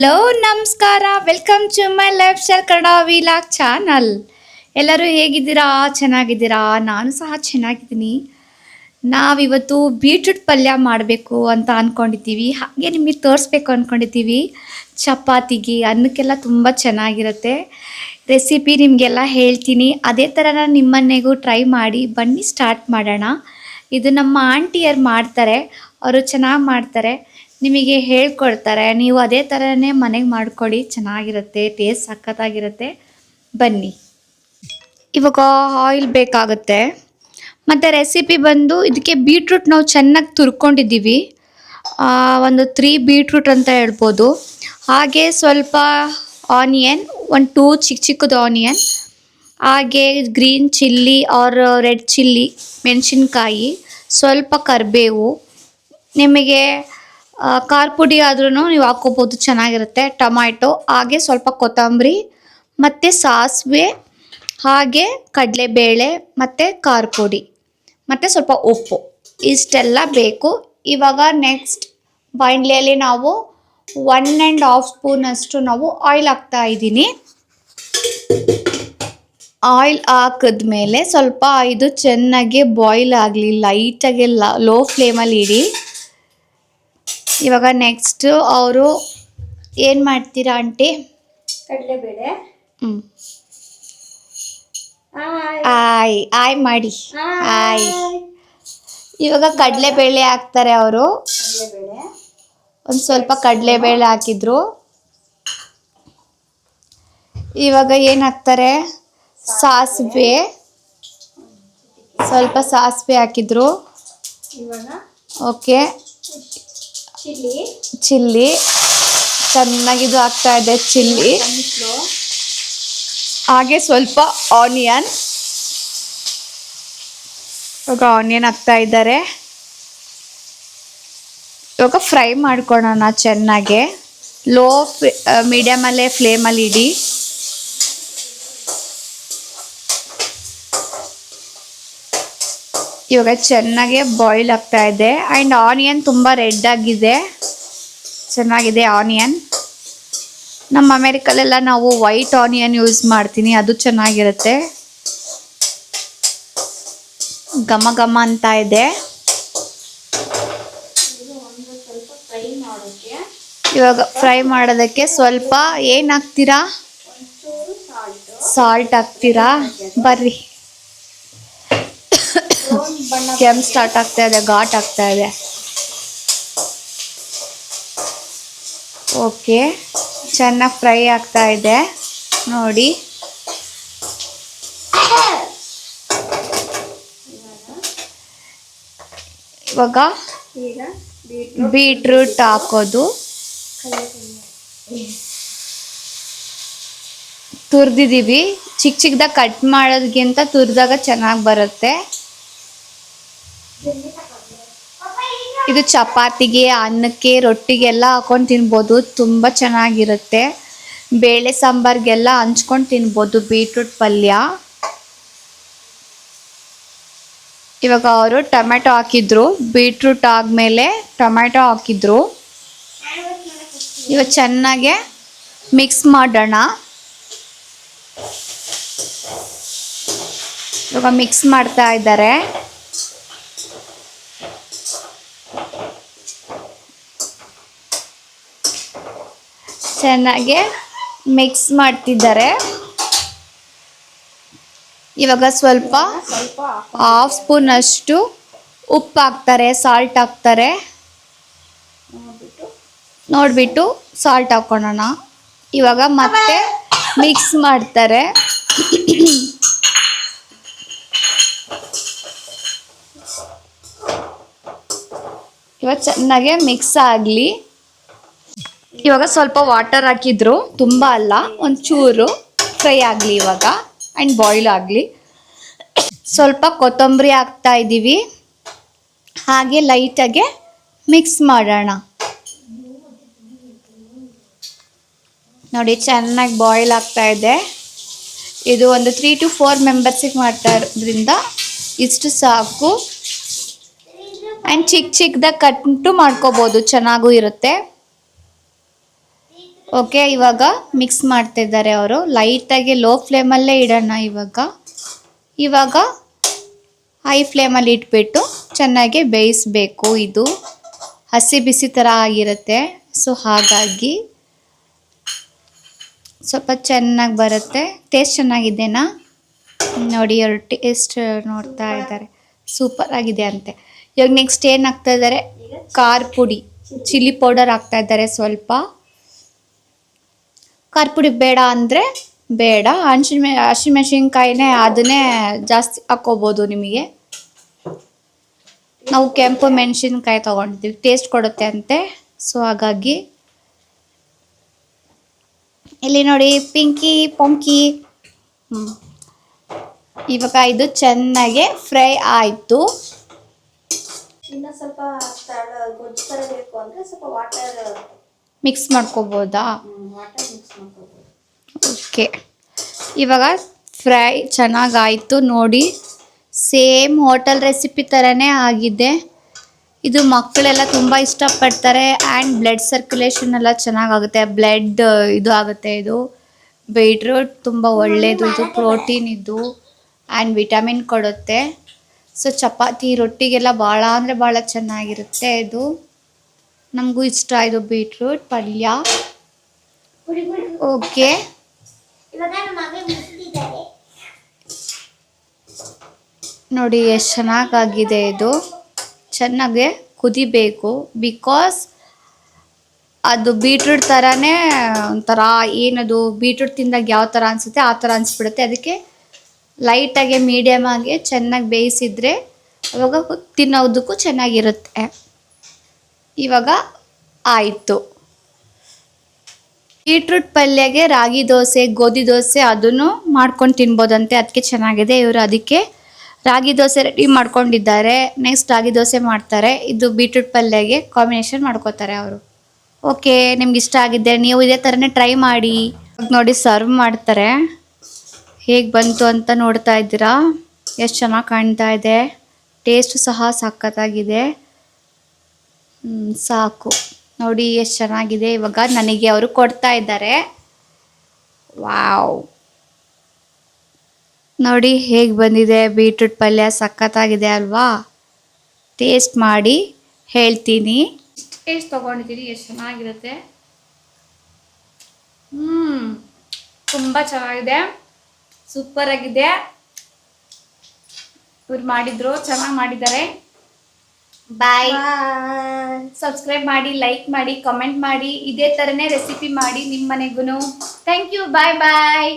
Hello ನಮಸ್ಕಾರ, welcome to my lifestyle Kannada vlog channel. ಎಲ್ಲರೂ ಹೇಗಿದ್ದೀರಾ? ಚೆನ್ನಾಗಿದ್ದೀರಾ? ನಾನು ಸಹ ಚೆನ್ನಾಗಿದ್ದೀನಿ. ನಾವಿವತ್ತು ಬೀಟ್ರೂಟ್ ಪಲ್ಯ ಮಾಡಬೇಕು ಅಂತ ಅಂದ್ಕೊಂಡಿದ್ದೀವಿ. ಹಾಗೆ ನಿಮಗೆ ತೋರಿಸ್ಬೇಕು ಅಂದ್ಕೊಂಡಿದ್ದೀವಿ. ಚಪಾತಿಗೆ ಅನ್ನಕ್ಕೆಲ್ಲ ತುಂಬ ಚೆನ್ನಾಗಿರುತ್ತೆ. ರೆಸಿಪಿ ನಿಮಗೆಲ್ಲ ಹೇಳ್ತೀನಿ. ಅದೇ ಥರ ನಾನು ನಿಮ್ಮನೆಗೂ ಟ್ರೈ ಮಾಡಿ ಬನ್ನಿ ಸ್ಟಾರ್ಟ್ ಮಾಡೋಣ. ಇದು ನಮ್ಮ ಆಂಟಿಯರು ಮಾಡ್ತಾರೆ. ಅವರು ಚೆನ್ನಾಗಿ ಮಾಡ್ತಾರೆ, ನಿಮಗೆ ಹೇಳ್ಕೊಡ್ತಾರೆ. ನೀವು ಅದೇ ಥರನೇ ಮನೆಗೆ ಮಾಡ್ಕೊಳ್ಳಿ, ಚೆನ್ನಾಗಿರುತ್ತೆ, ಟೇಸ್ಟ್ ಸಖತ್ತಾಗಿರುತ್ತೆ. ಬನ್ನಿ. ಇವಾಗ ಆಯಿಲ್ ಬೇಕಾಗುತ್ತೆ. ಮತ್ತು ರೆಸಿಪಿ ಬಂದು ಇದಕ್ಕೆ ಬೀಟ್ರೂಟ್ ನಾವು ಚೆನ್ನಾಗಿ ತುರ್ಕೊಂಡಿದ್ದೀವಿ. ಒಂದು 3 ಬೀಟ್ರೂಟ್ ಅಂತ ಹೇಳ್ಬೋದು. ಹಾಗೆ ಸ್ವಲ್ಪ ಆನಿಯನ್, ಒಂದು 2 ಚಿಕ್ಕ ಚಿಕ್ಕದು ಆನಿಯನ್, ಹಾಗೆ green chilli or red chilli ಮೆಣಸಿನ್ಕಾಯಿ, ಸ್ವಲ್ಪ ಕರಿಬೇವು, ನಿಮಗೆ ಖಾರ ಪುಡಿ ಆದ್ರೂ ನೀವು ಹಾಕ್ಕೋಬೋದು, ಚೆನ್ನಾಗಿರುತ್ತೆ. ಟೊಮ್ಯಾಟೊ, ಹಾಗೆ ಸ್ವಲ್ಪ ಕೊತ್ತಂಬರಿ ಮತ್ತು ಸಾಸಿವೆ, ಹಾಗೆ ಕಡಲೆಬೇಳೆ ಮತ್ತು ಖಾರ ಪುಡಿ ಮತ್ತು ಸ್ವಲ್ಪ ಉಪ್ಪು, ಇಷ್ಟೆಲ್ಲ ಬೇಕು. ಇವಾಗ ನೆಕ್ಸ್ಟ್ ಬಾಣಲೆಯಲ್ಲಿ ನಾವು 1.5 ಸ್ಪೂನಷ್ಟು ನಾವು ಆಯಿಲ್ ಹಾಕ್ತಾ ಇದ್ದೀನಿ. ಆಯಿಲ್ ಹಾಕಿದ್ಮೇಲೆ ಸ್ವಲ್ಪ ಇದು ಚೆನ್ನಾಗಿ ಬಾಯ್ಲ್ ಆಗಲಿ, ಲೈಟಾಗಿ ಲೋ ಫ್ಲೇಮಲ್ಲಿ ಇಡಿ. ಇವಾಗ ನೆಕ್ಸ್ಟ್ ಅವರು ಏನು ಮಾಡ್ತೀರಾ ಆಂಟಿ? ಕಡಲೆಬೇಳೆ. ಆಯ್ ಮಾಡಿ. ಆಯ್. ಇವಾಗ ಕಡಲೆಬೇಳೆ ಹಾಕ್ತಾರೆ ಅವರು. ಒಂದು ಸ್ವಲ್ಪ ಕಡಲೆಬೇಳೆ ಹಾಕಿದ್ರು. ಇವಾಗ ಏನು ಹಾಕ್ತಾರೆ? ಸಾಸಿವೆ, ಸ್ವಲ್ಪ ಸಾಸಿವೆ ಹಾಕಿದ್ರು. ಓಕೆ. ಚಿಲ್ಲಿ ಚೆನ್ನಾಗಿದು ಆಗ್ತಾ ಇದೆ. ಚಿಲ್ಲಿ, ಹಾಗೆ ಸ್ವಲ್ಪ ಆನಿಯನ್. ಇವಾಗ ಆನಿಯನ್ ಹಾಕ್ತಾ ಇದ್ದಾರೆ. ಇವಾಗ ಫ್ರೈ ಮಾಡ್ಕೊಳ್ಳೋಣ ಚೆನ್ನಾಗೆ. ಲೋ ಮೀಡಿಯಮಲ್ಲೇ ಫ್ಲೇಮಲ್ಲಿ ಇಡಿ. ಇವಾಗ ಚೆನ್ನಾಗಿ ಬಾಯ್ಲ್ ಆಗ್ತಾ ಇದೆ. ಆ್ಯಂಡ್ ಆನಿಯನ್ ತುಂಬ ರೆಡ್ ಆಗಿದೆ, ಚೆನ್ನಾಗಿದೆ ಆನಿಯನ್. ನಮ್ಮ ಅಮೇರಿಕಲ್ಲೆಲ್ಲ ನಾವು ವೈಟ್ ಆನಿಯನ್ ಯೂಸ್ ಮಾಡ್ತೀನಿ, ಅದು ಚೆನ್ನಾಗಿರುತ್ತೆ. ಘಮ ಘಮ ಅಂತ ಇದೆ. ಇವಾಗ ಫ್ರೈ ಮಾಡೋದಕ್ಕೆ ಸ್ವಲ್ಪ ಏನು ಹಾಕ್ತೀರಾ? ಸಾಲ್ಟ್ ಹಾಕ್ತೀರಾ? ಬರ್ರಿ. ಕೆಮ್ಮು ಸ್ಟಾರ್ಟ್ ಆಗ್ತಾ ಇದೆ, ಘಾಟ್ ಆಗ್ತಾ ಇದೆ. ಓಕೆ, ಚೆನ್ನಾಗಿ ಫ್ರೈ ಆಗ್ತಾ ಇದೆ ನೋಡಿ. ಇವಾಗ ಬೀಟ್ರೂಟ್ ಹಾಕೋದು. ತುರಿದಿದ್ದೀವಿ. ಚಿಕ್ಕ ಚಿಕ್ಕದಾಗಿ ಕಟ್ ಮಾಡೋದಕ್ಕಿಂತ ತುರಿದಾಗ ಚೆನ್ನಾಗಿ ಬರುತ್ತೆ. ಇದು ಚಪಾತಿಗೆ, ಅನ್ನಕ್ಕೆ, ರೊಟ್ಟಿಗೆಲ್ಲ ಹಾಕೊಂಡು ತಿನ್ಬೋದು, ತುಂಬ ಚೆನ್ನಾಗಿರುತ್ತೆ. ಬೇಳೆ ಸಾಂಬಾರಿಗೆಲ್ಲ ಹಂಚ್ಕೊಂಡು ತಿನ್ಬೋದು ಬೀಟ್ರೂಟ್ ಪಲ್ಯ. ಇವಾಗ ಅವರು ಟೊಮೆಟೊ ಹಾಕಿದ್ರು, ಬೀಟ್ರೂಟ್ ಆದಮೇಲೆ ಟೊಮೆಟೊ ಹಾಕಿದ್ರು. ಇವಾಗ ಚೆನ್ನಾಗೆ ಮಿಕ್ಸ್ ಮಾಡೋಣ. ಇವಾಗ ಮಿಕ್ಸ್ ಮಾಡ್ತಾ ಇದ್ದಾರೆ. ಚೆನ್ನಾಗೆ ಮಿಕ್ಸ್ ಮಾಡ್ತಿದ್ದಾರೆ. ಇವಾಗ ಸ್ವಲ್ಪ 1/2 ಸ್ಪೂನ್ ಅಷ್ಟು ಉಪ್ಪು ಹಾಕ್ತಾರೆ, ಸಾಲ್ಟ್ ಹಾಕ್ತಾರೆ. ನೋಡಿಬಿಟ್ಟು ಸಾಲ್ಟ್ ಹಾಕ್ಕೊಳ್ಳೋಣ. ಇವಾಗ ಮತ್ತೆ ಮಿಕ್ಸ್ ಮಾಡ್ತಾರೆ. ಇವಾಗ ಚೆನ್ನಾಗೆ ಮಿಕ್ಸ್ ಆಗಲಿ. ಇವಾಗ ಸ್ವಲ್ಪ ವಾಟರ್ ಹಾಕಿದ್ರು, ತುಂಬ ಅಲ್ಲ, ಒಂಚೂರು ಫ್ರೈ ಆಗಲಿ ಇವಾಗ, ಆ್ಯಂಡ್ ಬಾಯ್ಲ್ ಆಗಲಿ. ಸ್ವಲ್ಪ ಕೊತ್ತಂಬರಿ ಹಾಕ್ತಾ ಇದ್ದೀವಿ. ಹಾಗೆ ಲೈಟಾಗೆ ಮಿಕ್ಸ್ ಮಾಡೋಣ. ನೋಡಿ ಚೆನ್ನಾಗಿ ಬಾಯ್ಲ್ ಆಗ್ತಾ ಇದೆ. ಇದು ಒಂದು 3 to 4 ಮೆಂಬರ್ಸಿಗೆ ಮಾಡ್ತಾ ಇರೋದ್ರಿಂದ ಇಷ್ಟು ಸಾಕು. ಆ್ಯಂಡ್ ಚಿಕ್ಕ ಚಿಕ್ಕದಾಗಿ ಕಟ್ಟು ಮಾಡ್ಕೋಬೋದು, ಚೆನ್ನಾಗೂ ಇರುತ್ತೆ. ಓಕೆ, ಇವಾಗ ಮಿಕ್ಸ್ ಮಾಡ್ತಾ ಇದ್ದಾರೆ ಅವರು. ಲೈಟಾಗಿ ಲೋ ಫ್ಲೇಮಲ್ಲೇ ಇಡೋಣ. ಇವಾಗ ಹೈ ಫ್ಲೇಮಲ್ಲಿ ಇಟ್ಬಿಟ್ಟು ಚೆನ್ನಾಗಿ ಬೇಯಿಸಬೇಕು. ಇದು ಹಸಿ ಬಿಸಿ ಥರ ಆಗಿರುತ್ತೆ. ಸೊ ಹಾಗಾಗಿ ಸ್ವಲ್ಪ ಚೆನ್ನಾಗಿ ಬರುತ್ತೆ. ಟೇಸ್ಟ್ ಚೆನ್ನಾಗಿದೆನಾ ನೋಡಿ, ಅವರು ಟೇಸ್ಟ್ ನೋಡ್ತಾ ಇದ್ದಾರೆ. ಸೂಪರ್ ಆಗಿದೆ ಅಂತೆ. ಇವಾಗ ನೆಕ್ಸ್ಟ್ ಏನು ಹಾಕ್ತಾ ಇದ್ದಾರೆ, ಖಾರ ಪುಡಿ, ಚಿಲ್ಲಿ ಪೌಡರ್ ಹಾಕ್ತಾ ಇದ್ದಾರೆ. ಸ್ವಲ್ಪ ಖಾರ ಪುಡಿ ಬೇಡ ಅಂದರೆ ಬೇಡ, ಹಸಿಮೆಣಸಿನ್ಕಾಯಿನೇ ಅದನ್ನೇ ಜಾಸ್ತಿ ಹಾಕ್ಕೋಬೋದು. ನಿಮಗೆ ನಾವು ಕೆಂಪು ಮೆಣಸಿನ್ಕಾಯಿ ತೊಗೊಂಡಿದ್ದೀವಿ, ಟೇಸ್ಟ್ ಕೊಡುತ್ತೆ ಅಂತೆ. ಸೊ ಹಾಗಾಗಿ ಇಲ್ಲಿ ನೋಡಿ ಪಿಂಕಿ ಪೊಂಕಿ. ಇವಾಗ ಇದು ಚೆನ್ನಾಗಿ ಫ್ರೈ ಆಯಿತು. ಇನ್ನು ಸ್ವಲ್ಪ ಗೊಜ್ಜು ಥರ ಬೇಕು ಅಂದರೆ ಸ್ವಲ್ಪ ವಾಟರ್ ಮಿಕ್ಸ್ ಮಾಡ್ಕೋಬೋದಾ? ವಾಟರ್ ಮಿಕ್ಸ್ ಮಾಡ್ಕೋಬೋದು. ಓಕೆ, ಇವಾಗ ಫ್ರೈ ಚೆನ್ನಾಗಾಯಿತು ನೋಡಿ. ಸೇಮ್ ಹೋಟೆಲ್ ರೆಸಿಪಿ ಥರನೇ ಆಗಿದೆ. ಇದು ಮಕ್ಕಳೆಲ್ಲ ತುಂಬ ಇಷ್ಟಪಡ್ತಾರೆ. ಆ್ಯಂಡ್ ಬ್ಲಡ್ ಸರ್ಕ್ಯುಲೇಷನ್ ಎಲ್ಲ ಚೆನ್ನಾಗಾಗುತ್ತೆ. ಬ್ಲಡ್ ಇದು ಆಗುತ್ತೆ. ಇದು ಬೀಟ್ರೂಟ್ ತುಂಬ ಒಳ್ಳೆಯದು. ಇದು ಪ್ರೋಟೀನ್ ಇದು ಆ್ಯಂಡ್ ವಿಟಮಿನ್ ಕೊಡುತ್ತೆ. ಸೊ ಚಪಾತಿ ರೊಟ್ಟಿಗೆಲ್ಲ ಭಾಳ ಅಂದರೆ ಭಾಳ ಚೆನ್ನಾಗಿರುತ್ತೆ. ಇದು ನಮಗೂ ಇಷ್ಟ. ಇದು ಬೀಟ್ರೂಟ್ ಪಲ್ಯ. ಓಕೆ, ನೋಡಿ ಎಷ್ಟು ಚೆನ್ನಾಗಾಗಿದೆ. ಇದು ಚೆನ್ನಾಗೆ ಕುದಿಬೇಕು. ಬಿಕಾಸ್ ಅದು ಬೀಟ್ರೂಟ್ ಥರನೇ ಒಂಥರ, ಏನದು ಬೀಟ್ರೂಟ್ ತಿಂದಾಗ ಯಾವ ಥರ ಅನಿಸುತ್ತೆ ಆ ಥರ ಅನಿಸ್ಬಿಡುತ್ತೆ. ಅದಕ್ಕೆ ಲೈಟಾಗಿ ಮೀಡಿಯಮ್ ಆಗಿ ಚೆನ್ನಾಗಿ ಬೇಯಿಸಿದರೆ ಅವಾಗ ತಿನ್ನೋದಕ್ಕೂ ಚೆನ್ನಾಗಿರುತ್ತೆ. ಇವಾಗ ಆಯಿತು. ಬೀಟ್ರೂಟ್ ಪಲ್ಯಗೆ ರಾಗಿ ದೋಸೆ, ಗೋಧಿ ದೋಸೆ ಅದನ್ನು ಮಾಡ್ಕೊಂಡು ತಿನ್ಬೋದಂತೆ. ಅದಕ್ಕೆ ಚೆನ್ನಾಗಿದೆ. ಇವರು ಅದಕ್ಕೆ ರಾಗಿ ದೋಸೆ ರೆಡಿ ಮಾಡ್ಕೊಂಡಿದ್ದಾರೆ. ನೆಕ್ಸ್ಟ್ ರಾಗಿ ದೋಸೆ ಮಾಡ್ತಾರೆ. ಇದು ಬೀಟ್ರೂಟ್ ಪಲ್ಯಗೆ ಕಾಂಬಿನೇಷನ್ ಮಾಡ್ಕೋತಾರೆ ಅವರು. ಓಕೆ, ನಿಮ್ಗೆ ಇಷ್ಟ ಆಗಿದ್ದೆ ನೀವು ಇದೇ ಥರನೇ ಟ್ರೈ ಮಾಡಿ. ನೋಡಿ ಸರ್ವ್ ಮಾಡ್ತಾರೆ. ಹೇಗೆ ಬಂತು ಅಂತ ನೋಡ್ತಾ ಇದ್ದೀರಾ? ಎಷ್ಟು ಚೆನ್ನಾಗಿ ಕಾಣ್ತಾ ಇದೆ. ಟೇಸ್ಟ್ ಸಹ ಸಖತ್ತಾಗಿದೆ. ಸಾಕು ನೋಡಿ ಎಷ್ಟು ಚೆನ್ನಾಗಿದೆ. ಇವಾಗ ನನಗೆ ಅವರು ಕೊಡ್ತಾ ಇದ್ದಾರೆ. ವಾವ್, ನೋಡಿ ಹೇಗೆ ಬಂದಿದೆ ಬೀಟ್ರೂಟ್ ಪಲ್ಯ. ಸಖತ್ತಾಗಿದೆ ಅಲ್ವಾ? ಟೇಸ್ಟ್ ಮಾಡಿ ಹೇಳ್ತೀನಿ. ಟೇಸ್ಟ್ ತೊಗೊಂಡಿದ್ದೀನಿ, ಎಷ್ಟು ಚೆನ್ನಾಗಿರುತ್ತೆ. ತುಂಬ ಚೆನ್ನಾಗಿದೆ, ಸೂಪರ್ ಆಗಿದೆ. ಇವ್ರು ಮಾಡಿದ್ರು, ಚೆನ್ನಾಗಿ ಮಾಡಿದ್ದಾರೆ. ಬಾಯ್. ಸಬ್ಸ್ಕ್ರೈಬ್ ಮಾಡಿ, ಲೈಕ್ ಮಾಡಿ, ಕಮೆಂಟ್ ಮಾಡಿ. ಇದೇ ಥರನೇ ರೆಸಿಪಿ ಮಾಡಿ ನಿಮ್ಮ ಮನೆಗೂ. Thank you. Bye bye.